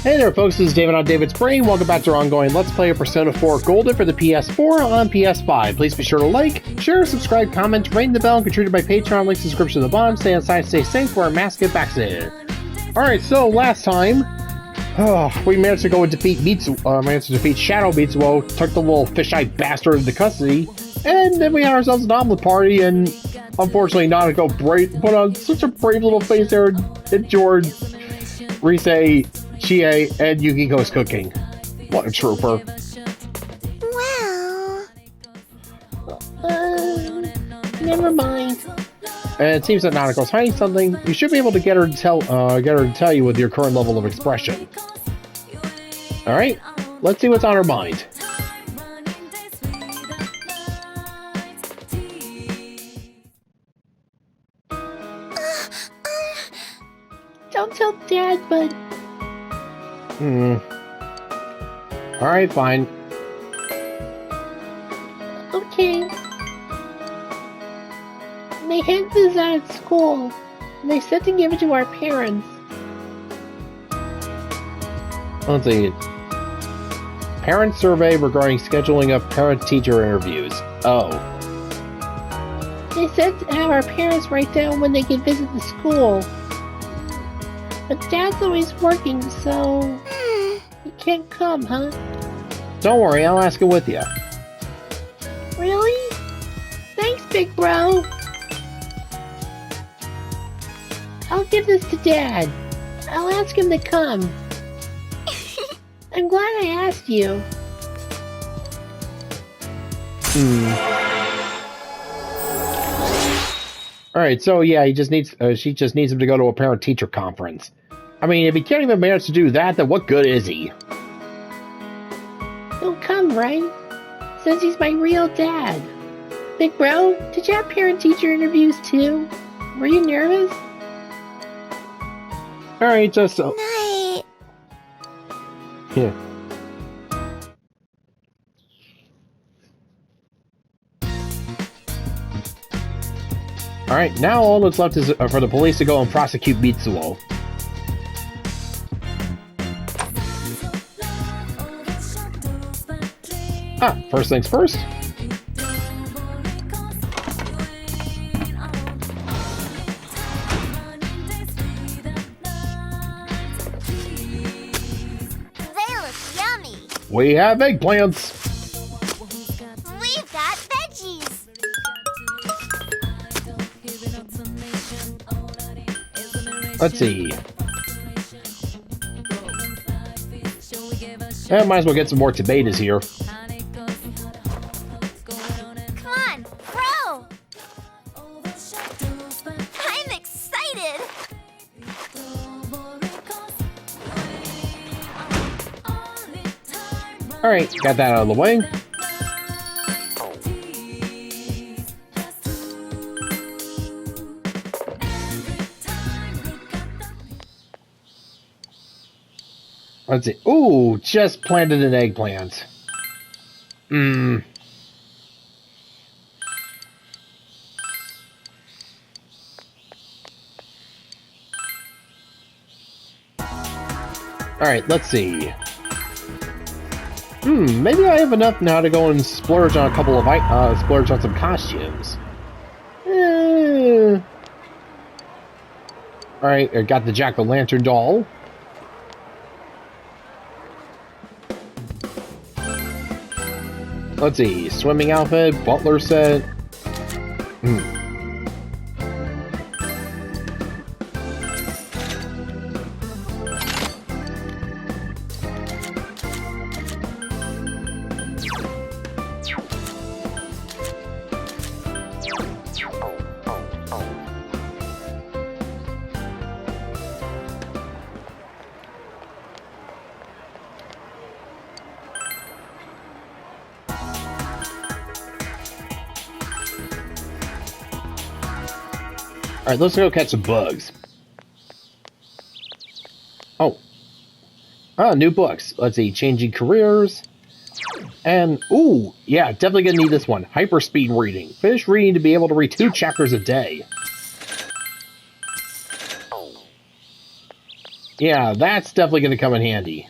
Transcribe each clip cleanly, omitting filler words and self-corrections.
Hey there folks, this is David on David's Brain. Welcome back to our ongoing Let's Play of Persona 4 Golden for the PS4 on PS5. Please be sure to like, share, subscribe, comment, ring the bell, and contribute to my Patreon, link description in the bottom. Stay inside, stay safe, wear a mask, get vaccinated. Alright, so last time, we managed to go and defeat Shadow Mitsuo, took the little fisheye bastard into custody, and then we had ourselves an omelet party, and unfortunately Nanako put on such a brave little face there and endured Rise, Chie, and Yukiko's cooking. What a trooper. Well... never mind. And it seems that Nanako's hiding something. You should be able to get her to tell you with your current level of expression. Alright, let's see what's on her mind. Don't tell Dad, but... Alright, fine. Okay. They hid this out at school, and they said to give it to our parents. Let's see. Parent survey regarding scheduling of parent-teacher interviews. Oh. They said to have our parents write down when they can visit the school. But Dad's always working, so... he can't come, huh? Don't worry, I'll ask it with you. Really? Thanks, big bro! I'll give this to Dad. I'll ask him to come. I'm glad I asked you. Alright, so yeah, she just needs him to go to a parent-teacher conference. I mean, if he can't even manage to do that, then what good is he? He'll come, right? Since he's my real dad. Big bro, did you have parent-teacher interviews too? Were you nervous? Alright, just... Night. Yeah. Alright, now all that's left is for the police to go and prosecute Mitsuo. First things first. We have eggplants! We've got veggies! Let's see. Might as well get some more tomatoes here. Come on, Pro! I'm excited! Alright, got that out of the way. Let's see. Ooh, just planted an eggplant. Alright, let's see. Maybe I have enough now to go and splurge on a couple of splurge on some costumes. Alright, I got the jack-o'-lantern doll. Let's see, swimming outfit, butler set. Alright, let's go catch some bugs. New books. Let's see, changing careers. And, ooh, yeah, definitely gonna need this one. Hyperspeed reading. Finish reading to be able to read 2 chapters a day. Yeah, that's definitely going to come in handy.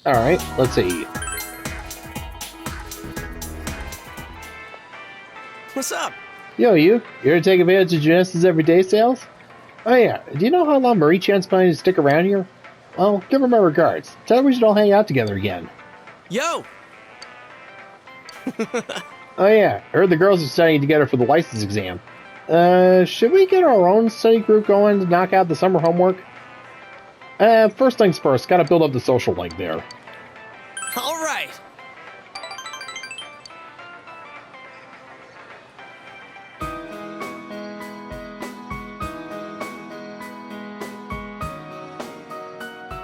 Alright, let's see. What's up? Yo, you here to take advantage of Genesis everyday sales? Oh yeah, do you know how long Marie-chan's planning to stick around here? Well, give her my regards. Tell her we should all hang out together again. Yo! Oh yeah, I heard the girls are studying together for the license exam. Should we get our own study group going to knock out the summer homework? First things first, gotta build up the social link there. All right.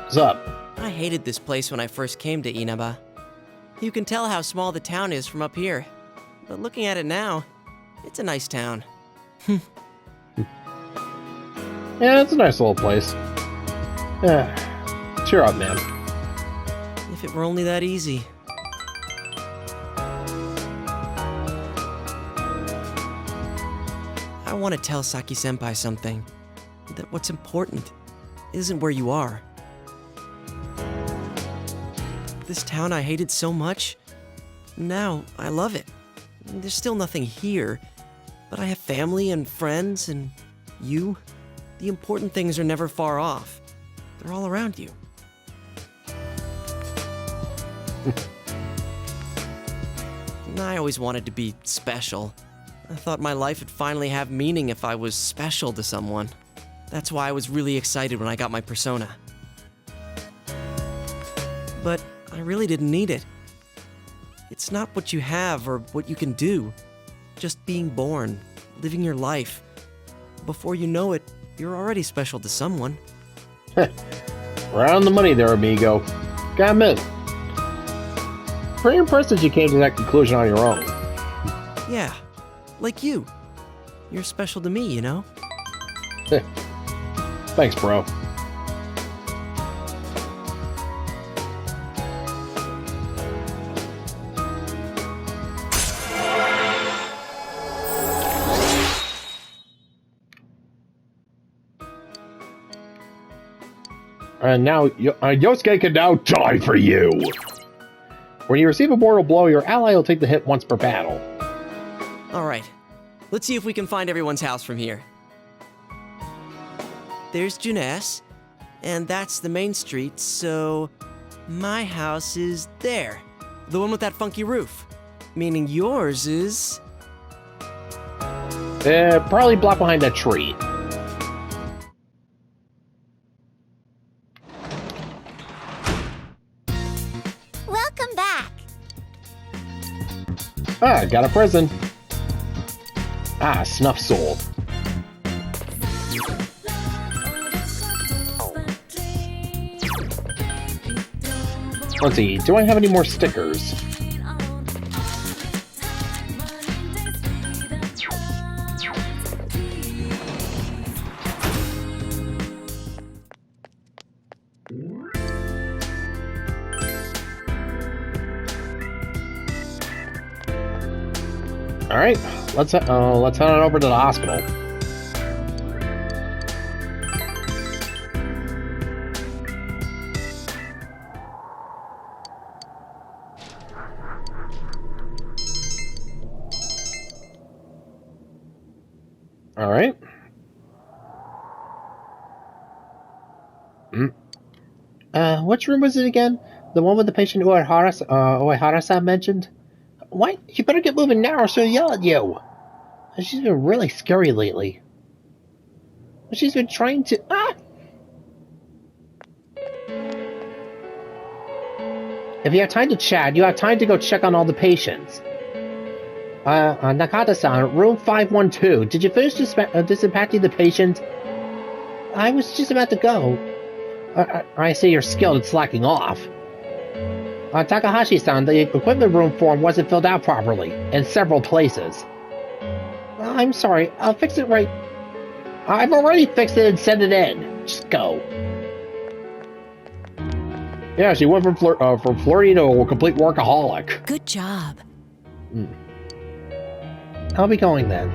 What's up? I hated this place when I first came to Inaba. You can tell how small the town is from up here. But looking at it now, it's a nice town. Yeah, it's a nice little place. Cheer up, man. If it were only that easy. I want to tell Saki-senpai something. That what's important isn't where you are. This town I hated so much, now I love it. There's still nothing here, but I have family and friends and you. The important things are never far off. They're all around you. I always wanted to be special. I thought my life would finally have meaning if I was special to someone. That's why I was really excited when I got my persona. But I really didn't need it. It's not what you have or what you can do. Just being born, living your life. Before you know it, you're already special to someone. Right on the money there, amigo. Gotta admit, pretty impressed that you came to that conclusion on your own. Yeah, like you. You're special to me, you know? Thanks, bro. And now, Yosuke can now die for you! When you receive a mortal blow, your ally will take the hit once per battle. Alright, let's see if we can find everyone's house from here. There's Juness, and that's the main street, so my house is there. The one with that funky roof. Meaning yours is... Probably blocked behind that tree. Welcome back. Ah, got a present. Ah, snuff soul. Let's see, do I have any more stickers? Alright, let's head on over to the hospital. Alright. Which room was it again? The one with the patient Uehara-san mentioned? What? You better get moving now or she'll yell at you. She's been really scary lately. She's been trying to... If you have time to chat, you have time to go check on all the patients. Nakata-san, room 512. Did you finish disinfecting the patient? I was just about to go. I see you're skilled at slacking off. Takahashi-san, the equipment room form wasn't filled out properly, in several places. I'm sorry, I'll fix it right... I've already fixed it and sent it in. Just go. Yeah, she went from flirty to a complete workaholic. Good job. I'll be going then.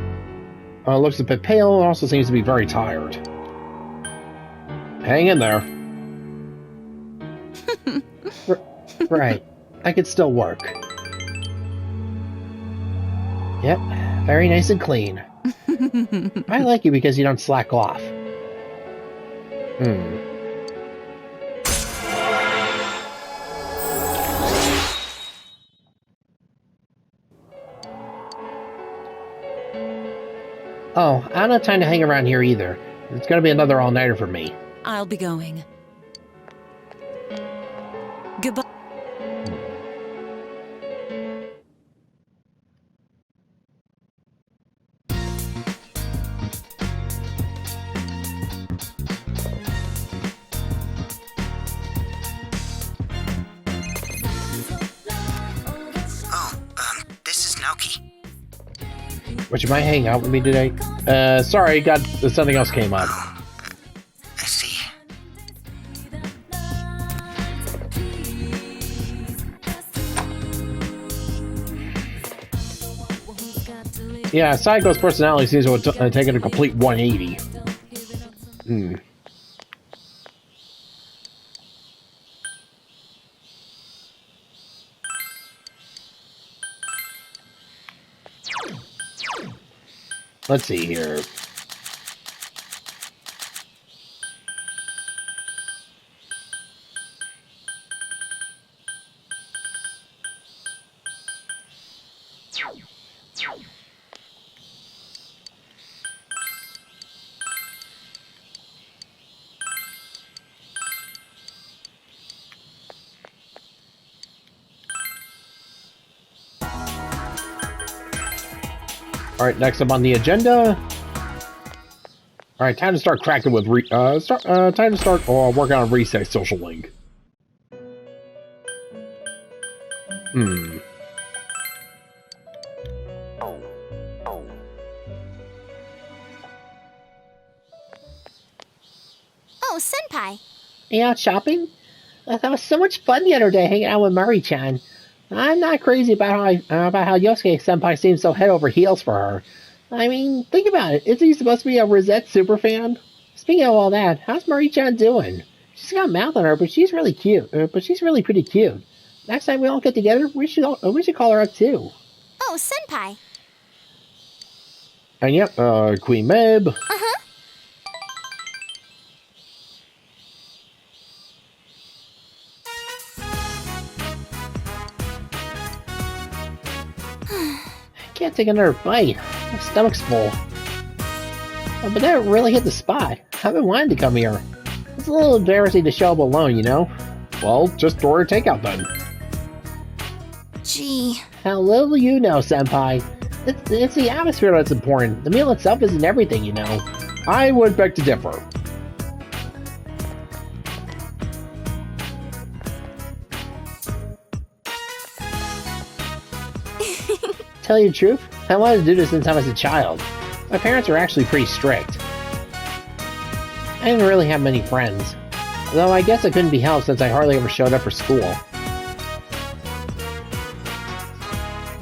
Looks a bit pale and also seems to be very tired. Hang in there. Right. I could still work. Yep. Very nice and clean. I like you because you don't slack off. Oh, I don't have time to hang around here either. It's gonna be another all-nighter for me. I'll be going. Goodbye. This is Naoki. Would you mind hanging out with me today? Sorry, something else came up. I see. Yeah, Saiko's personality seems to have taken a complete 180. Let's see here. Alright, next up on the agenda. Alright, time to start cracking with time to start working on Reset Social Link. Oh, Senpai. You out shopping? That was so much fun the other day hanging out with Mari-chan. I'm not crazy about how Yosuke Senpai seems so head over heels for her. I mean, think about it. Isn't he supposed to be a Rosette superfan? Speaking of all that, how's Mari-chan doing? She's got a mouth on her, but she's really cute. But she's really pretty cute. Next time we all get together, we should call her up too. Oh, Senpai. And yep, Queen Meb. Can't take another bite. My stomach's full. But that really hit the spot. I've been wanting to come here. It's a little embarrassing to show up alone, you know? Well, just order takeout then. Gee. How little you know, Senpai. It's the atmosphere that's important. The meal itself isn't everything, you know. I would beg to differ. Tell you the truth, I wanted to do this since I was a child. My parents are actually pretty strict. I didn't really have many friends. Though I guess it couldn't be helped since I hardly ever showed up for school.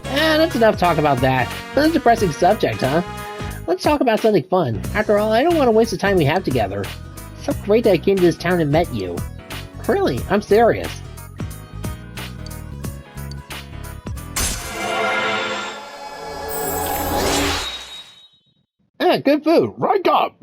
That's enough talk about that. That's a depressing subject, huh? Let's talk about something fun. After all, I don't want to waste the time we have together. It's so great that I came to this town and met you. Really, I'm serious. Good food. Right up.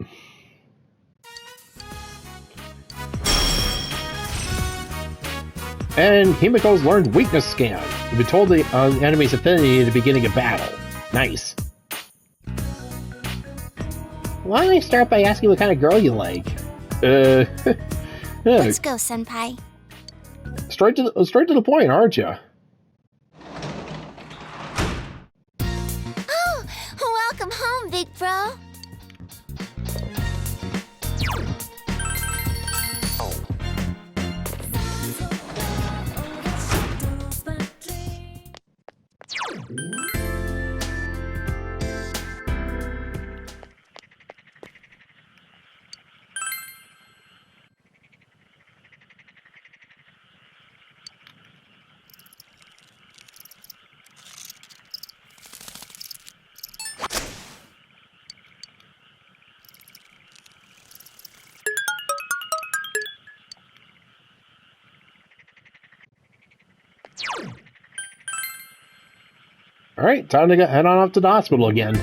And Himiko's learned weakness scan. You've been told the enemy's affinity at the beginning of battle. Nice. Why don't I start by asking what kind of girl you like? Yeah, Let's go, Senpai. straight to the point, aren't you? Oh, welcome home, big bro. All right, time to head on up to the hospital again.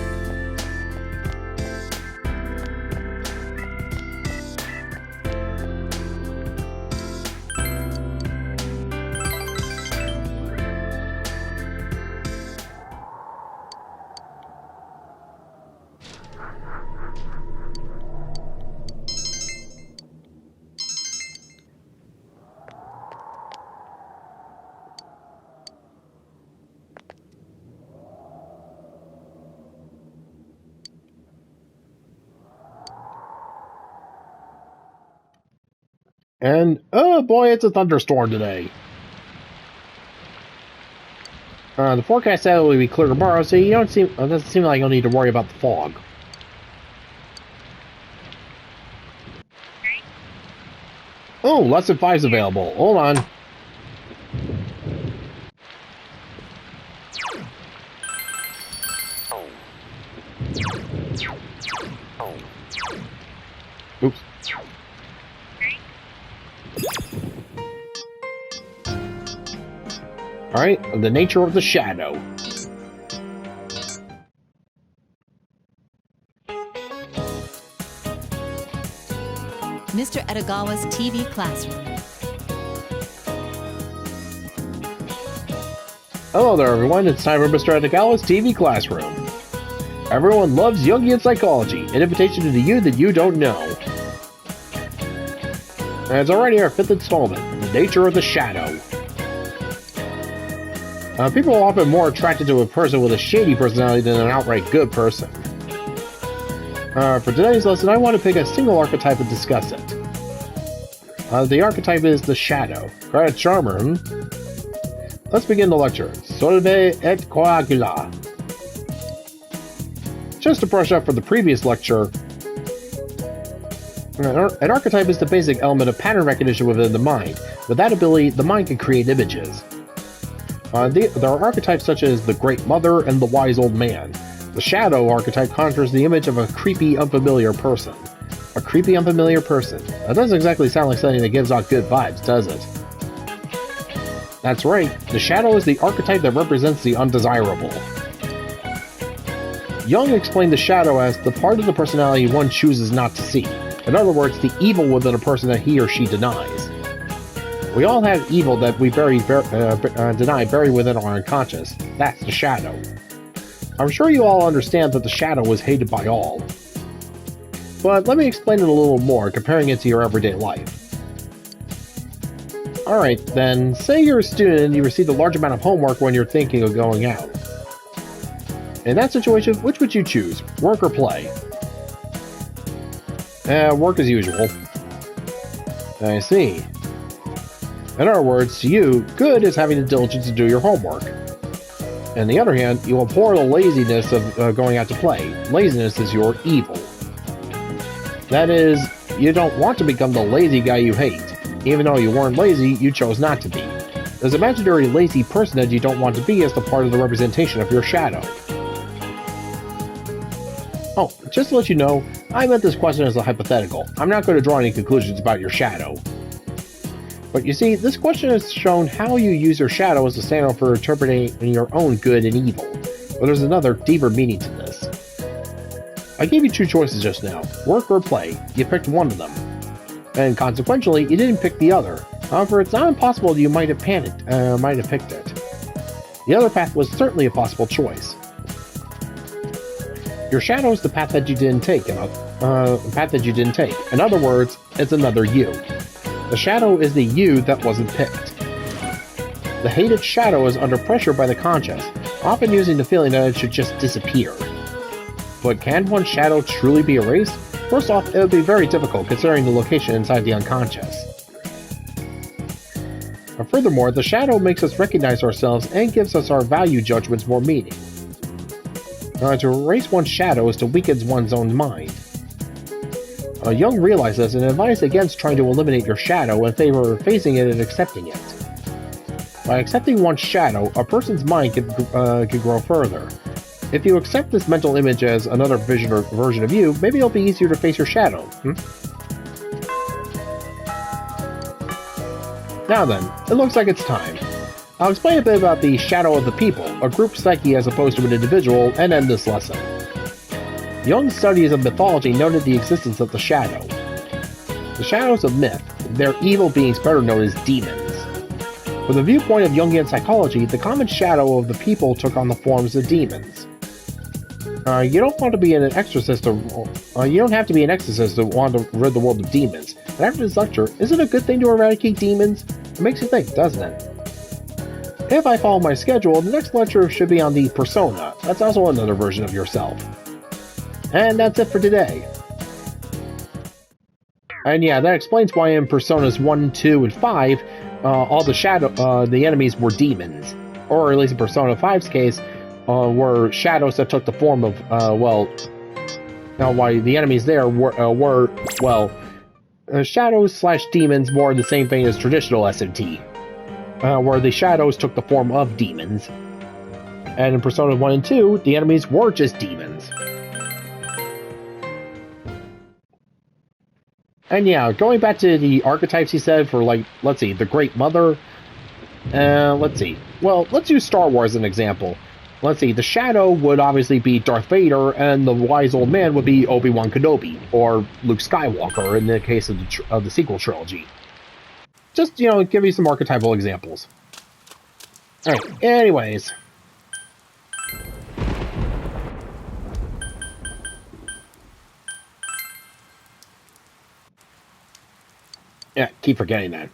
And oh boy, it's a thunderstorm today. The forecast said it will be clear tomorrow, so it doesn't seem like you'll need to worry about the fog. Oh, lesson 5's available. Hold on. Oops. Alright, the nature of the shadow. Mr. Edagawa's TV classroom. Hello there, everyone. It's time for Mr. Edagawa's TV classroom. Everyone loves Jungian psychology, an invitation to the you that you don't know. And it's already our 5th installment, The Nature of the Shadow. People are often more attracted to a person with a shady personality than an outright good person. For today's lesson, I want to pick a single archetype and discuss it. The archetype is the Shadow. Quite a charmer, Let's begin the lecture. Solve et coagula. Just to brush up for the previous lecture, an archetype is the basic element of pattern recognition within the mind. With that ability, the mind can create images. There are archetypes such as the Great Mother and the Wise Old Man. The Shadow archetype conjures the image of a creepy, unfamiliar person. A creepy, unfamiliar person. That doesn't exactly sound like something that gives off good vibes, does it? That's right, the Shadow is the archetype that represents the undesirable. Jung explained the Shadow as the part of the personality one chooses not to see. In other words, the evil within a person that he or she denies. We all have evil that we deny buried within our unconscious. That's the Shadow. I'm sure you all understand that the Shadow is hated by all. But let me explain it a little more, comparing it to your everyday life. Alright, then, say you're a student and you receive a large amount of homework when you're thinking of going out. In that situation, which would you choose, work or play? Work as usual. I see. In other words, to you, good is having the diligence to do your homework. On the other hand, you abhor the laziness of going out to play. Laziness is your evil. That is, you don't want to become the lazy guy you hate. Even though you weren't lazy, you chose not to be. This imaginary lazy person that you don't want to be is the part of the representation of your shadow. Oh, just to let you know, I meant this question as a hypothetical. I'm not going to draw any conclusions about your shadow. But you see, this question has shown how you use your shadow as a standard for interpreting your own good and evil. But there's another, deeper meaning to this. I gave you two choices just now, work or play. You picked one of them. And consequentially, you didn't pick the other. However, it's not impossible that you might have picked it. The other path was certainly a possible choice. Your shadow is the path that you didn't take. In other words, it's another you. The shadow is the you that wasn't picked. The hated shadow is under pressure by the conscious, often using the feeling that it should just disappear. But can one's shadow truly be erased? First off, it would be very difficult considering the location inside the unconscious. And furthermore, the shadow makes us recognize ourselves and gives us our value judgments more meaning. To erase one's shadow is to weaken one's own mind. Young realizes and advised against trying to eliminate your shadow in favor of facing it and accepting it. By accepting one's shadow, a person's mind can grow further. If you accept this mental image as another vision or version of you, maybe it'll be easier to face your shadow. Now then, it looks like it's time. I'll explain a bit about the shadow of the people, a group psyche as opposed to an individual, and end this lesson. Young's studies of mythology noted the existence of the shadow. The shadows of myth, they're evil beings better known as demons. From the viewpoint of Jungian psychology, the common shadow of the people took on the forms of demons. You don't have to be an exorcist to want to rid the world of demons. But after this lecture, is it a good thing to eradicate demons? It makes you think, doesn't it? If I follow my schedule, the next lecture should be on the persona. That's also another version of yourself. And that's it for today. And yeah, that explains why in Personas 1, 2, and 5, all the enemies were demons. Or at least in Persona 5's case, were shadows that took the form of, why the enemies there were shadows / demons, more the same thing as traditional SMT, where the shadows took the form of demons. And in Persona 1 and 2, the enemies were just demons. And yeah, going back to the archetypes he said for, let's see, the Great Mother, let's see. Well, let's use Star Wars as an example. Let's see, the Shadow would obviously be Darth Vader, and the Wise Old Man would be Obi-Wan Kenobi, or Luke Skywalker in the case of the sequel trilogy. Just, give you some archetypal examples. Alright, anyways. Yeah, keep forgetting that.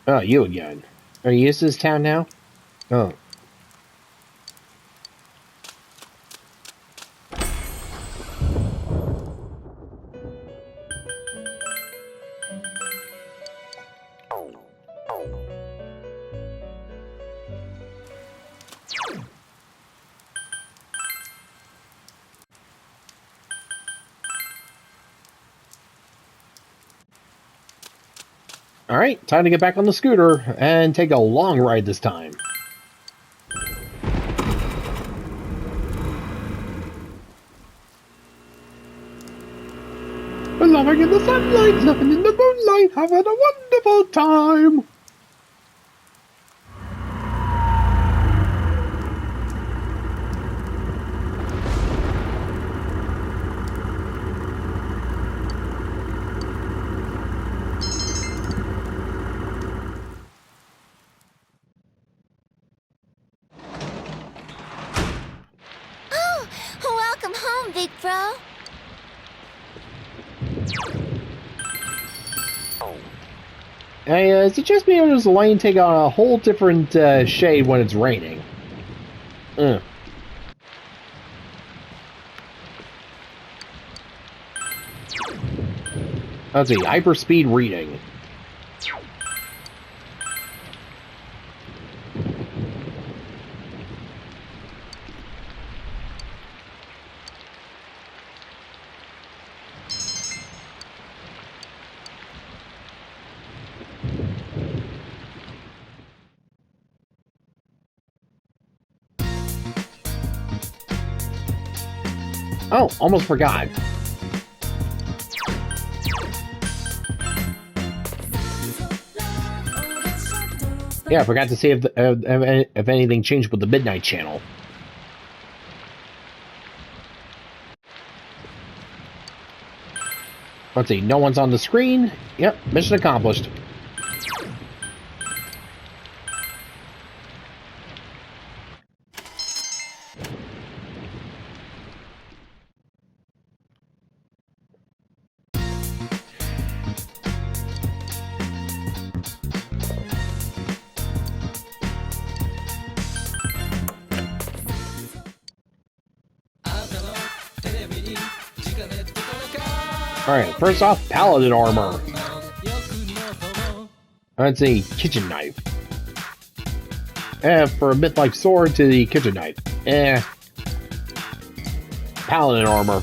Oh, you again. Are you used to this town now? Oh. Alright, time to get back on the scooter and take a long ride this time. Loving in the sunlight, living in the moonlight, having a wonderful time. Welcome home, big bro. Hey, suggest me as the lane take on a whole different shade when it's raining. Let's see, hyperspeed reading. Oh, almost forgot. Yeah, I forgot to see if anything changed with the Midnight Channel. Let's see, no one's on the screen. Yep, mission accomplished. Alright, first off, paladin armor. That's a kitchen knife. For a myth-like sword to the kitchen knife. Paladin armor.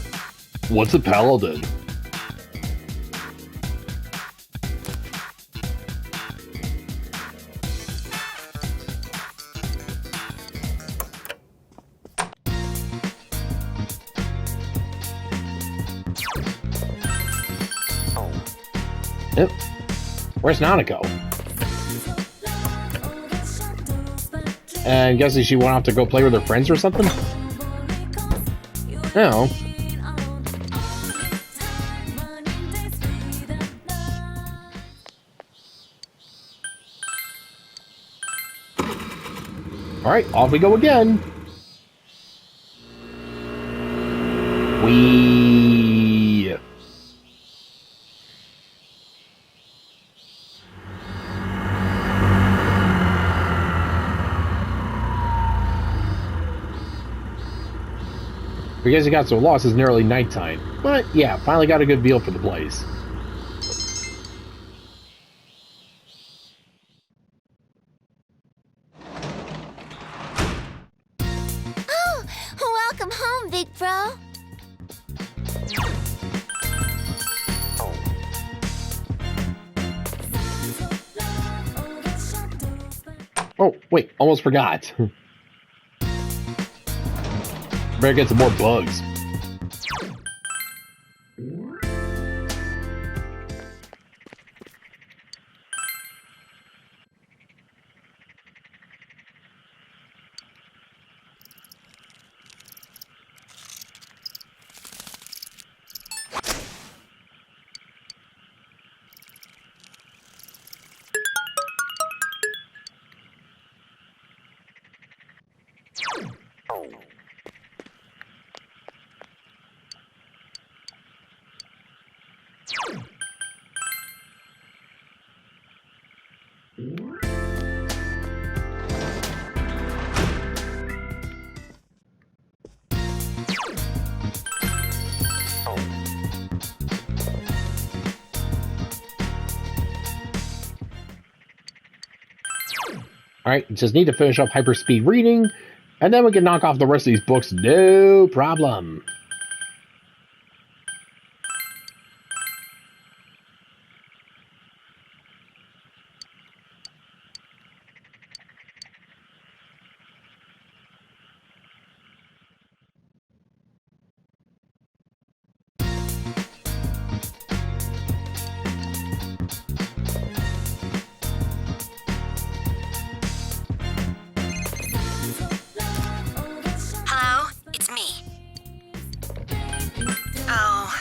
What's a paladin? Yep. Where's Nanako? I'm guessing she went off to go play with her friends or something? No. Alright, off we go again. Because it got so lost, it's nearly nighttime. But yeah, finally got a good feel for the place. Oh, welcome home, big bro. Oh, wait, almost forgot. Better get some more bugs. Alright, just need to finish up hyperspeed reading, and then we can knock off the rest of these books, no problem. Hello, it's me. Oh,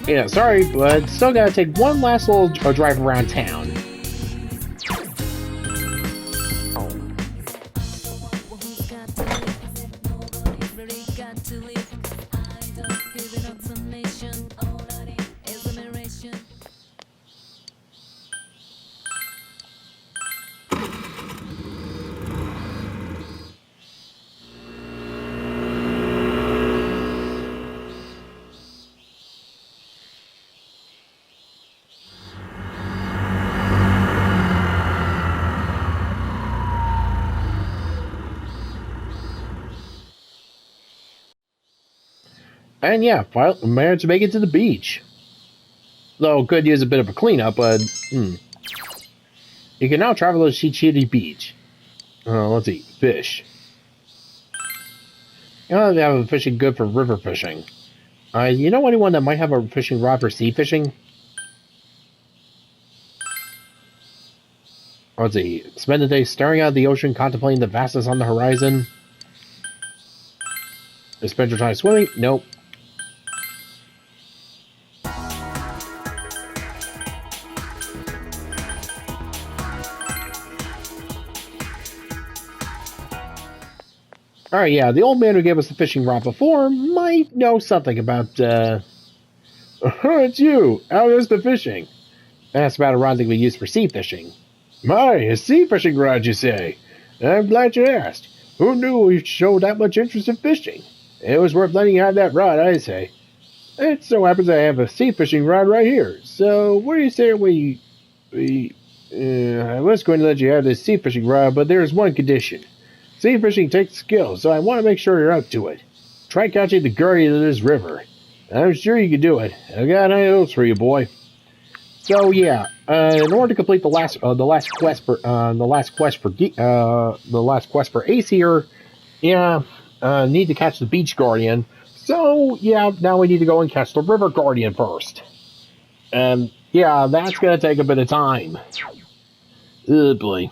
Yeah, sorry, but still gotta take one last little drive around town. And yeah, finally managed to make it to the beach. Though could use a bit of a cleanup, but You can now travel to Shichiri Beach. Let's see, fish. You know, they have a fishing good for river fishing. You know anyone that might have a fishing rod for sea fishing? Let's see, spend the day staring out at the ocean, contemplating the vastness on the horizon. Spend your time swimming? Nope. Alright, yeah, the old man who gave us the fishing rod before might know something about, it's you! How is the fishing? That's about a rod that we use for sea fishing. My, a sea fishing rod, you say? I'm glad you asked. Who knew we'd show that much interest in fishing? It was worth letting you have that rod, I say. It so happens I have a sea fishing rod right here. So what do you say I was going to let you have this sea fishing rod, but there's one condition. Sea fishing takes skill, so I want to make sure you're up to it. Try catching the guardian of this river. I'm sure you can do it. I got high hopes for you, boy. So yeah, in order to complete the last quest for Ace here, yeah, need to catch the beach guardian. So yeah, now we need to go and catch the river guardian first. And yeah, that's gonna take a bit of time. Oh boy.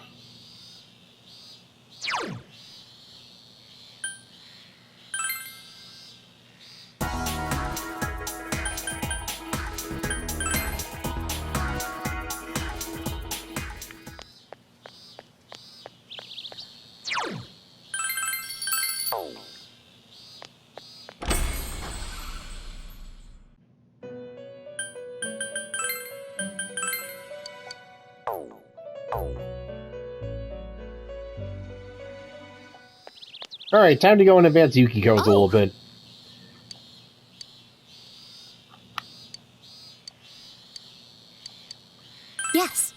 Alright, time to go and advance Yukiko's a little bit. Yes.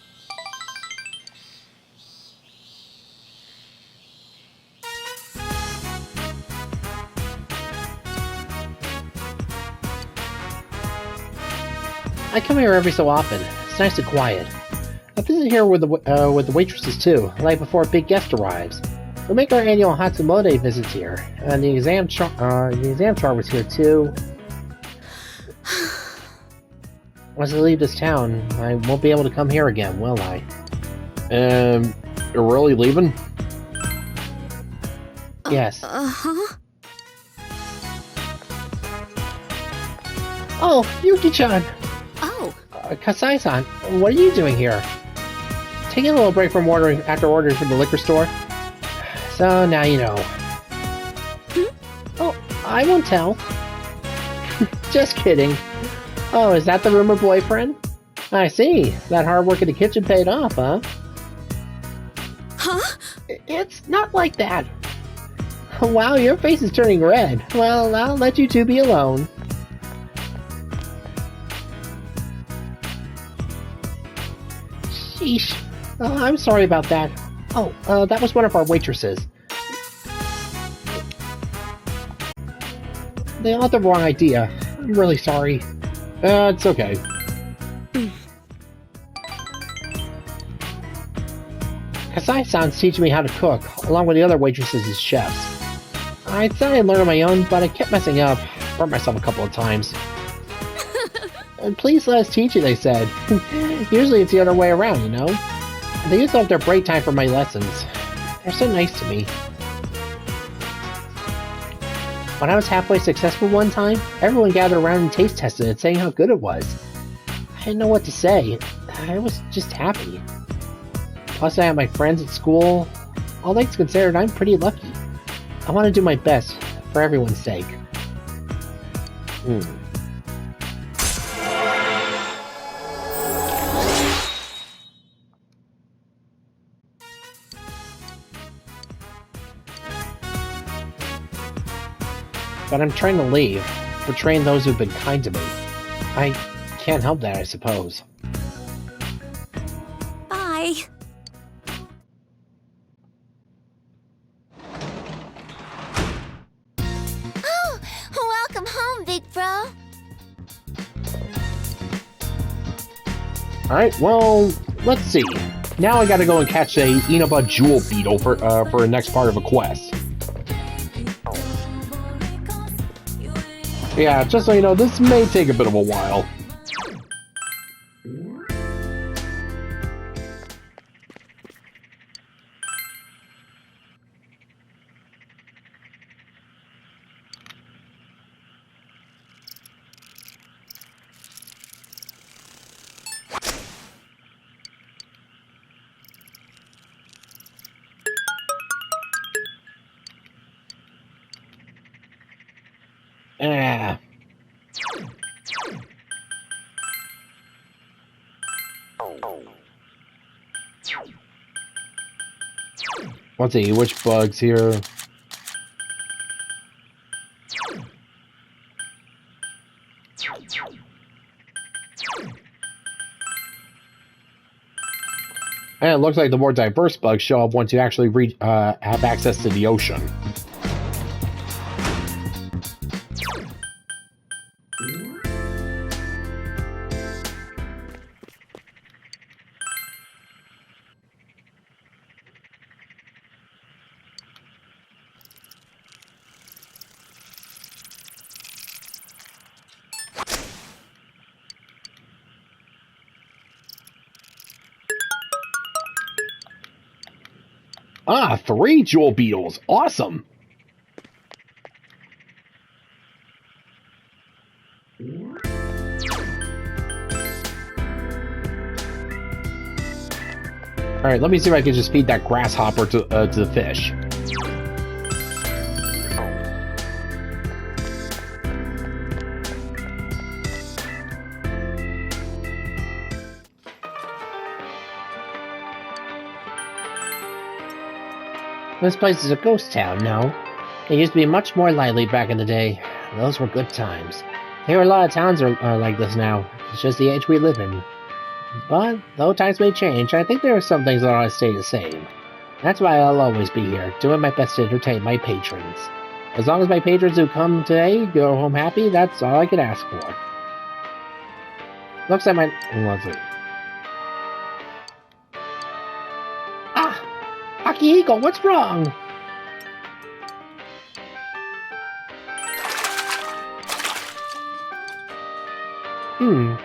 I come here every so often. It's nice and quiet. I visit here with the waitresses too, right before a big guest arrives. We make our annual Hatsumode visits here, and the exam chart was here too. Once I leave this town, I won't be able to come here again, will I? You're really leaving? Yes. Uh-huh. Oh, Yuki-chan! Oh. Kasai-san, what are you doing here? Taking a little break from ordering from the liquor store? So now you know. Oh, I won't tell. Just kidding. Oh, is that the rumored boyfriend? I see. That hard work in the kitchen paid off, huh? Huh? It's not like that. Wow, your face is turning red. Well, I'll let you two be alone. Sheesh. I'm sorry about that. Oh, that was one of our waitresses. They all had the wrong idea. I'm really sorry. It's okay. Kasai-san's teaching me how to cook, along with the other waitresses as chefs. I thought I'd learn on my own, but I kept messing up. Burnt myself a couple of times. Please let us teach you, they said. Usually it's the other way around, you know? They used to have their break time for my lessons. They're so nice to me. When I was halfway successful one time, everyone gathered around and taste tested it, saying how good it was. I didn't know what to say. I was just happy. Plus I have my friends at school. All things considered, I'm pretty lucky. I want to do my best, for everyone's sake. But I'm trying to leave, betraying those who've been kind to me. I can't help that, I suppose. Bye. Oh, welcome home, big bro. Alright, well, let's see. Now I gotta go and catch a Inaba Jewel Beetle for the next part of a quest. Yeah, just so you know, this may take a bit of a while. Ah. Let's see, which bugs here? And it looks like the more diverse bugs show up once you actually have access to the ocean. Ah, 3 jewel beetles. Awesome. Alright, let me see if I can just feed that grasshopper to the fish. This place is a ghost town, no? It used to be much more lively back in the day. Those were good times. There are a lot of towns are like this now. It's just the age we live in. But, though times may change, I think there are some things that ought to stay the same. That's why I'll always be here, doing my best to entertain my patrons. As long as my patrons who come today go home happy, that's all I can ask for. Looks like my... Let's see. Akihiko, what's wrong?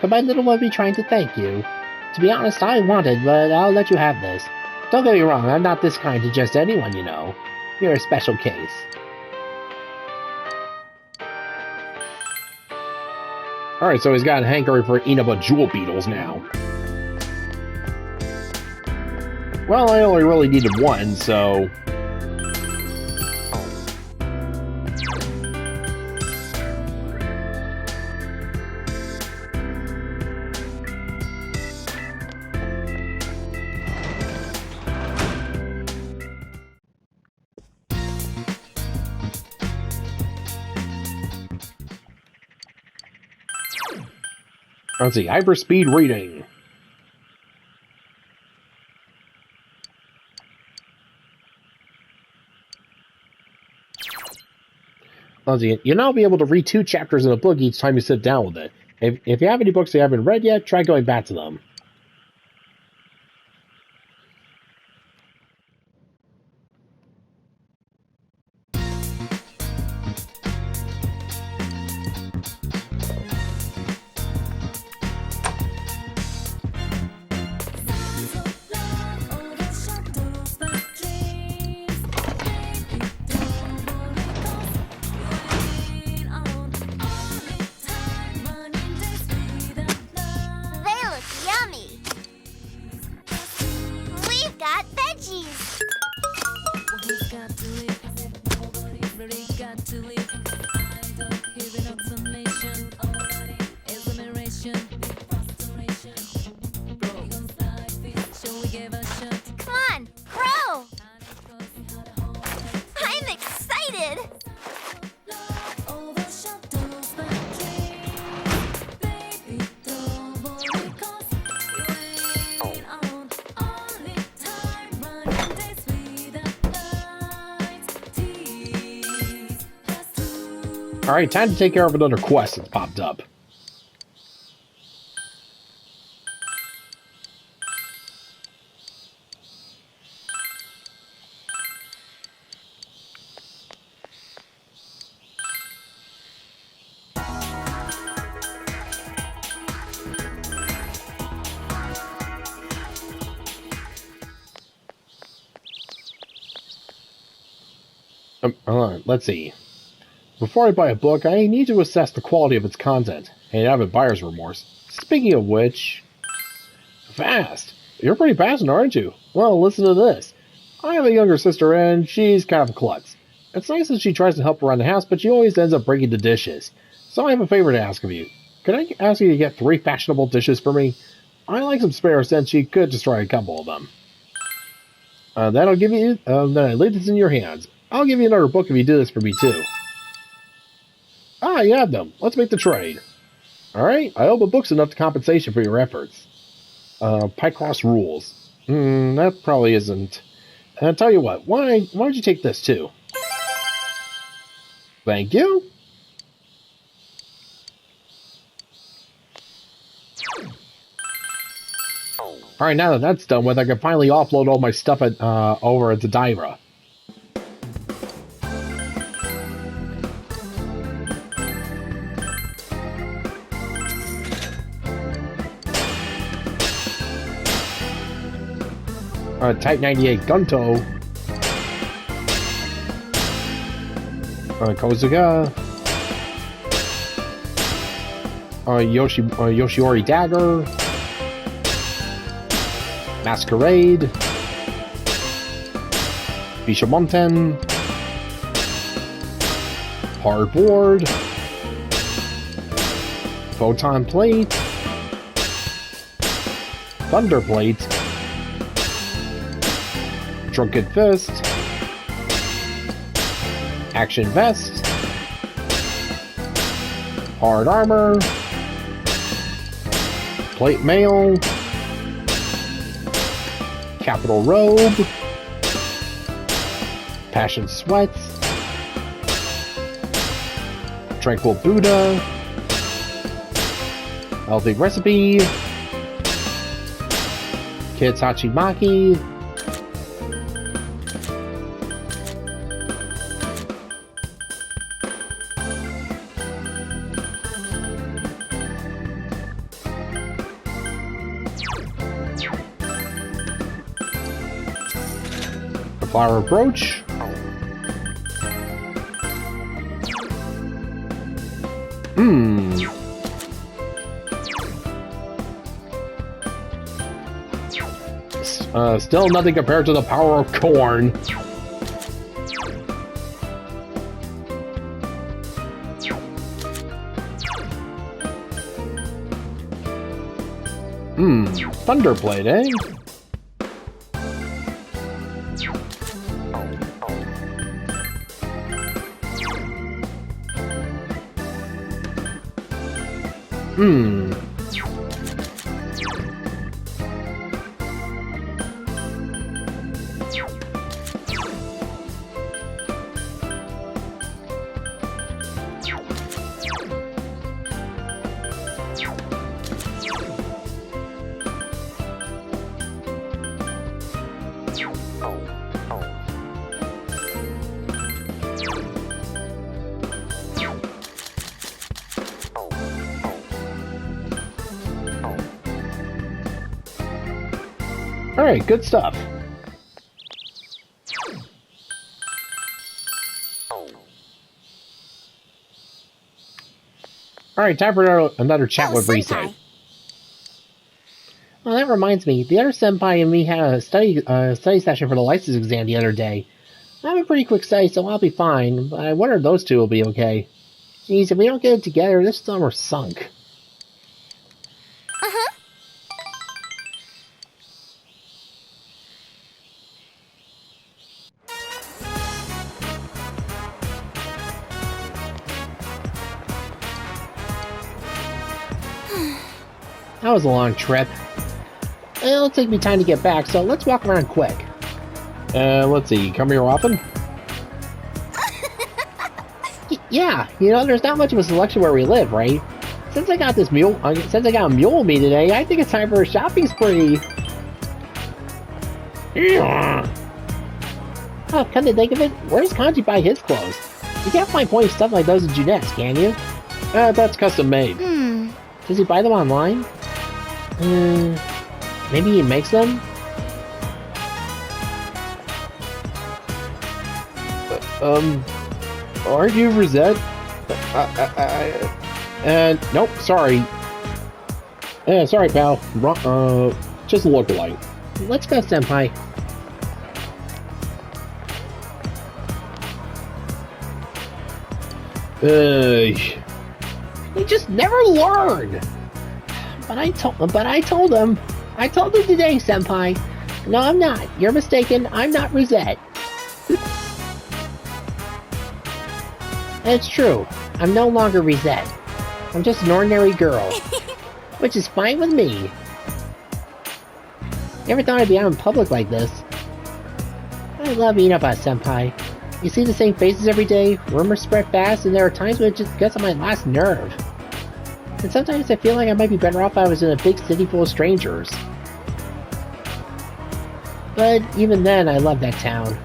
Could my little one be trying to thank you? To be honest, I wanted, but I'll let you have this. Don't get me wrong, I'm not this kind to just anyone, you know. You're a special case. Alright, so he's got a hankering for Inaba jewel beetles now. Well, I only really needed one, so... Let's see, hyperspeed reading. Let's see, you'll now be able to read 2 chapters in a book each time you sit down with it. If you have any books you haven't read yet, try going back to them. Alright, time to take care of another quest that's popped up. Hold on, let's see. Before I buy a book, I need to assess the quality of its content, and have a buyer's remorse. Speaking of which... Fast! You're pretty passionate, aren't you? Well, listen to this. I have a younger sister, and she's kind of a klutz. It's nice that she tries to help around the house, but she always ends up breaking the dishes. So I have a favor to ask of you. Could I ask you to get 3 fashionable dishes for me? I like some spares, since she could destroy a couple of them. Then I'll give you... then I leave this in your hands. I'll give you another book if you do this for me, too. Ah, you have them. Let's make the trade. Alright, I hope a book's enough to compensation for your efforts. Pycross rules. That probably isn't. I'll tell you what, why don't you take this too? Thank you. Alright, now that that's done with, I can finally offload all my stuff over at the Daira. Type 98 Gunto. Kozuga. Yoshiori Dagger. Masquerade. Bishamonten. Hardboard. Photon Plate. Thunder Plate. Drunken Fist, Action Vest, Hard Armor, Plate Mail, Capital Robe, Passion Sweats, Tranquil Buddha, Healthy Recipe, Kids Hachimaki, Flower Brooch. Still nothing compared to the power of corn. Thunderblade, eh? Alright, good stuff. Alright, time for another chat with Rise. Senpai. Well, that reminds me, the other senpai and me had a study session for the license exam the other day. I have a pretty quick study, so I'll be fine, but I wonder if those two will be okay. Geez, if we don't get it together, this summer's sunk. Uh-huh. That was a long trip. It'll take me time to get back, so let's walk around quick. Let's see, come here often? Yeah, you know, there's not much of a selection where we live, right? Since I got a mule with me today, I think it's time for a shopping spree. Yeah. Oh, come to think of it, where does Kanji buy his clothes? You can't find pointy stuff like those in Junette's, can you? That's custom made. Does he buy them online? Maybe he makes them? Aren't you Rosette? Nope, sorry. Sorry, pal. Just a lookalike. Let's go, senpai. They just never learn. But I told him today, senpai. No, I'm not. You're mistaken. I'm not Rosette. It's true. I'm no longer Rosette. I'm just an ordinary girl. Which is fine with me. Never thought I'd be out in public like this. I love meeting up with Senpai. You see the same faces every day, rumors spread fast, and there are times when it just gets on my last nerve. And sometimes I feel like I might be better off if I was in a big city full of strangers. But even then, I love that town.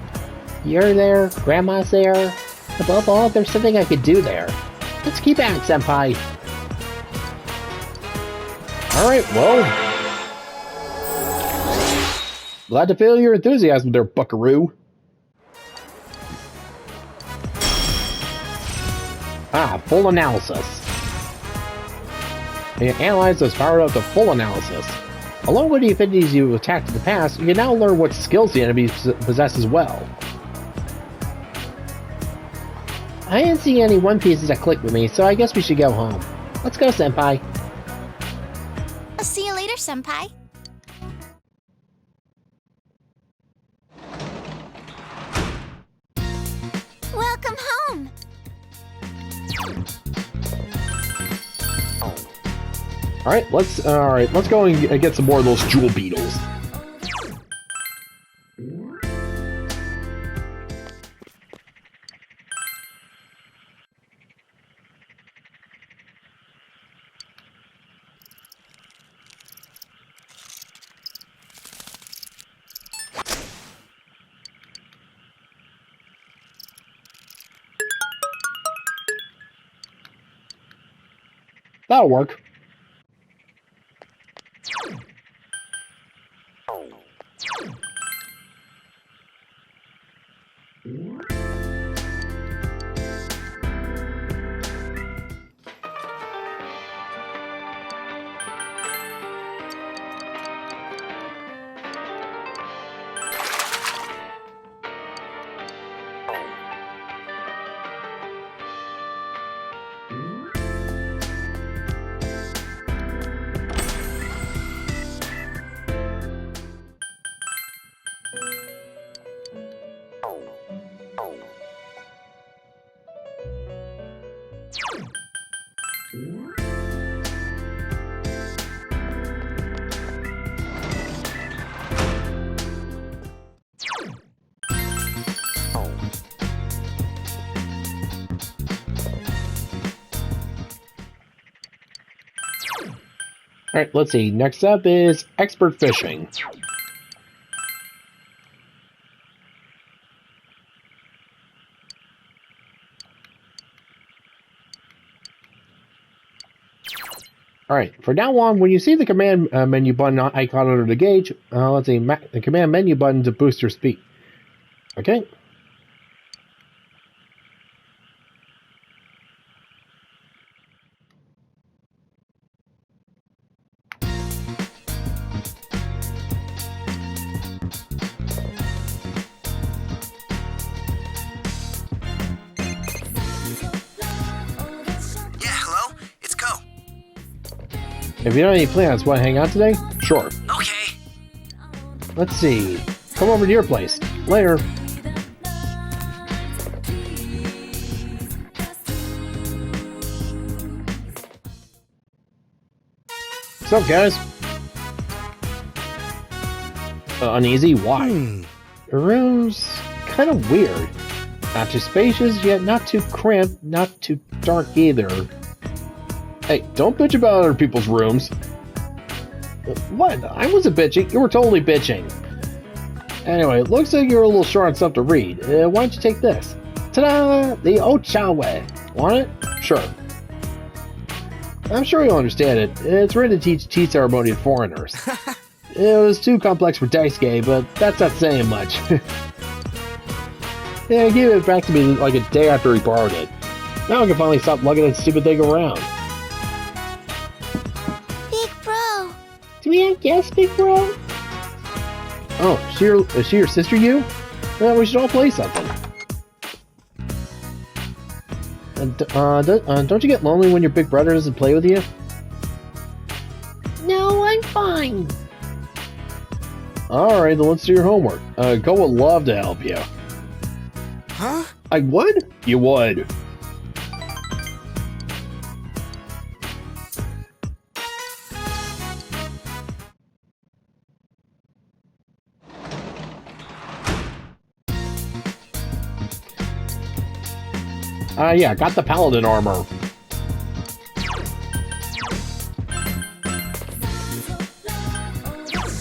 You're there, Grandma's there. Above all, there's something I could do there. Let's keep at it, Senpai. Alright, well. Glad to feel your enthusiasm there, buckaroo. Ah, full analysis. You analyze those powered up to full analysis. Along with the affinities you attacked in the past, you can now learn what skills the enemy possess as well. I didn't see any One Pieces that clicked with me, so I guess we should go home. Let's go, Senpai. I'll see you later, Senpai. Welcome home. Alright, let's go and get some more of those jewel beetles. That'll work. Alright, let's see. Next up is expert fishing. Alright, for now on, when you see the command menu button icon under the gauge, let's see, the command menu button to boost your speed. Okay. If you don't have any plans, want to hang out today? Sure. Okay. Let's see. Come over to your place. Later. What's up, guys? Uneasy? Why? The room's kind of weird. Not too spacious, yet not too cramped, not too dark either. Hey, don't bitch about other people's rooms. What? I wasn't bitching. You were totally bitching. Anyway, it looks like you're a little short on stuff to read. Why don't you take this? Ta-da! The Ochawe. Want it? Sure. I'm sure you'll understand it. It's written to teach tea ceremony to foreigners. It was too complex for Daisuke, but that's not saying much. Yeah, he gave it back to me like a day after he borrowed it. Now I can finally stop lugging that stupid thing around. Big bro. Do we have guests, Big Bro? Oh, is she your sister, you? Well, we should all play something. Don't you get lonely when your big brother doesn't play with you? No, I'm fine. Alright, then let's do your homework. Go would love to help you. Huh? I would? You would. Yeah, got the paladin armor.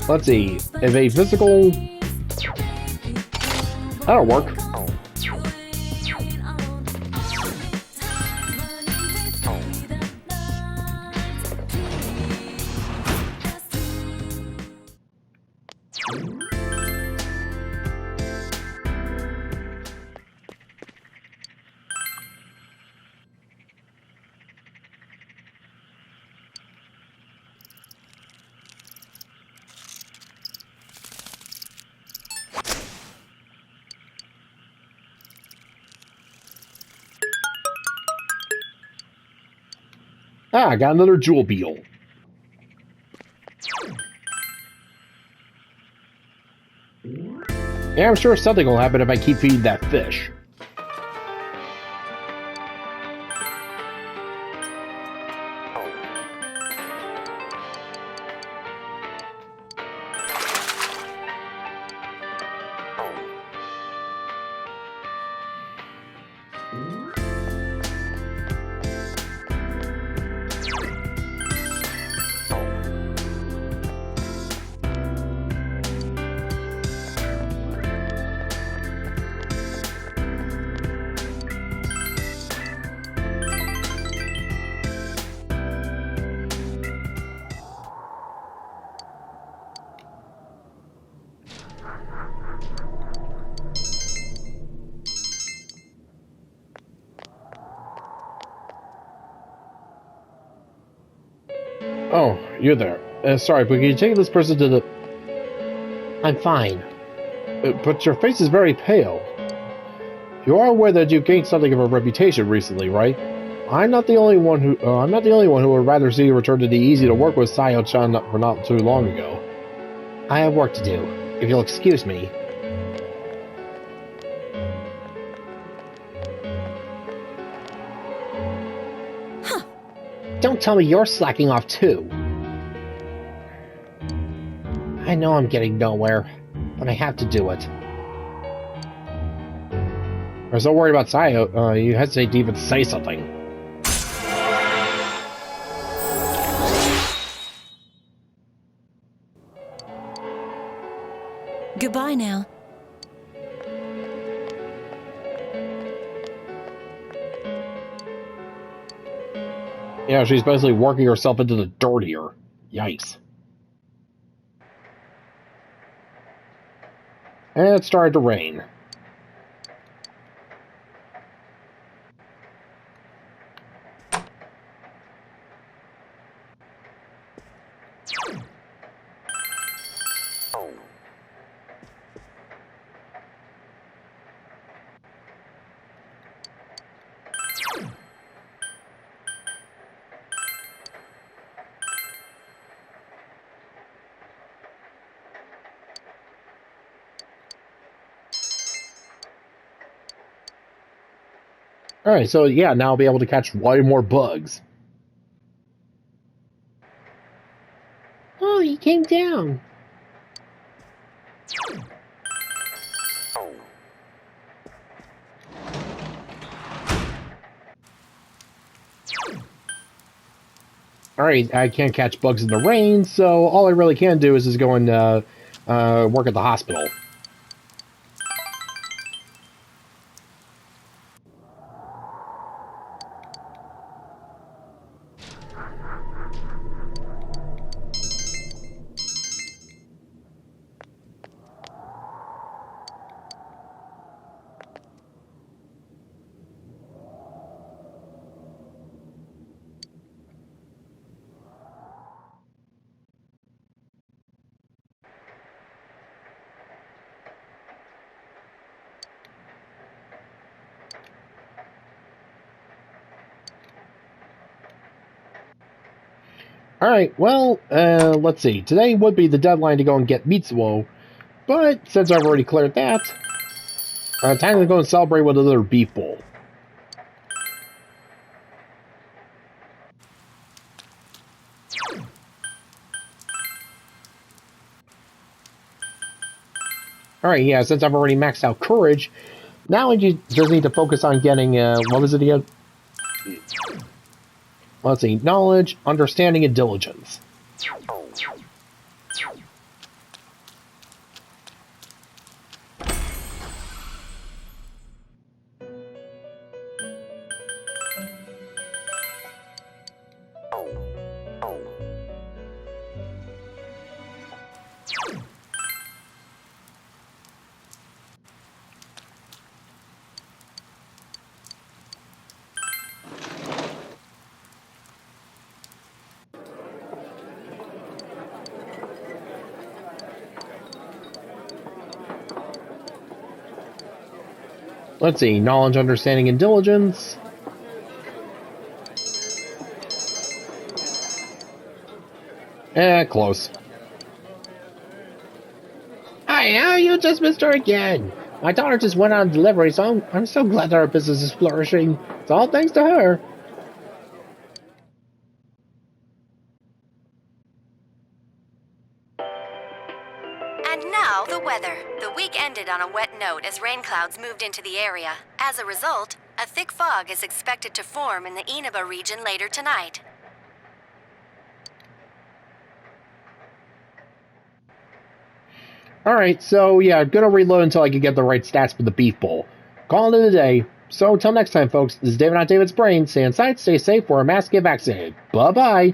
Let's see. Evade physical. That'll work. Ah, I got another jewel beetle. Yeah, I'm sure something will happen if I keep feeding that fish. Oh, you're there. Sorry, but can you take this person to the... I'm fine. But your face is very pale. You are aware that you've gained something of a reputation recently, right? I'm not the only one who would rather see you return to the easy-to-work with Sayo-chan for not too long ago. I have work to do. If you'll excuse me. Don't tell me you're slacking off too. I know I'm getting nowhere, but I have to do it. I was so worried about Sayo, you hesitate to even say something. Goodbye now. Yeah, she's basically working herself into the dirt here. Yikes. And it started to rain. Alright, so yeah, now I'll be able to catch way more bugs. Oh, he came down. Alright, I can't catch bugs in the rain, so all I really can do is just go and work at the hospital. Alright, well, let's see. Today would be the deadline to go and get Mitsuo, but since I've already cleared that, time to go and celebrate with another beef bowl. Alright, yeah, since I've already maxed out courage, Now I just need to focus on getting, what was it again? Let's see, knowledge, understanding, and diligence. Let's see, knowledge, understanding, and diligence. Close. Hi, how you just missed her again? My daughter just went on delivery, so I'm so glad that our business is flourishing. It's all thanks to her. And now, the weather. The week ended on a wet note as rain clouds moved into the area. As a result, a thick fog is expected to form in the Inaba region later tonight. Alright, so yeah, gonna reload until I can get the right stats for the beef bowl. Call it a day. So until next time, folks, this is David on David's Brain. Stay inside, stay safe, wear a mask, get vaccinated. Bye-bye.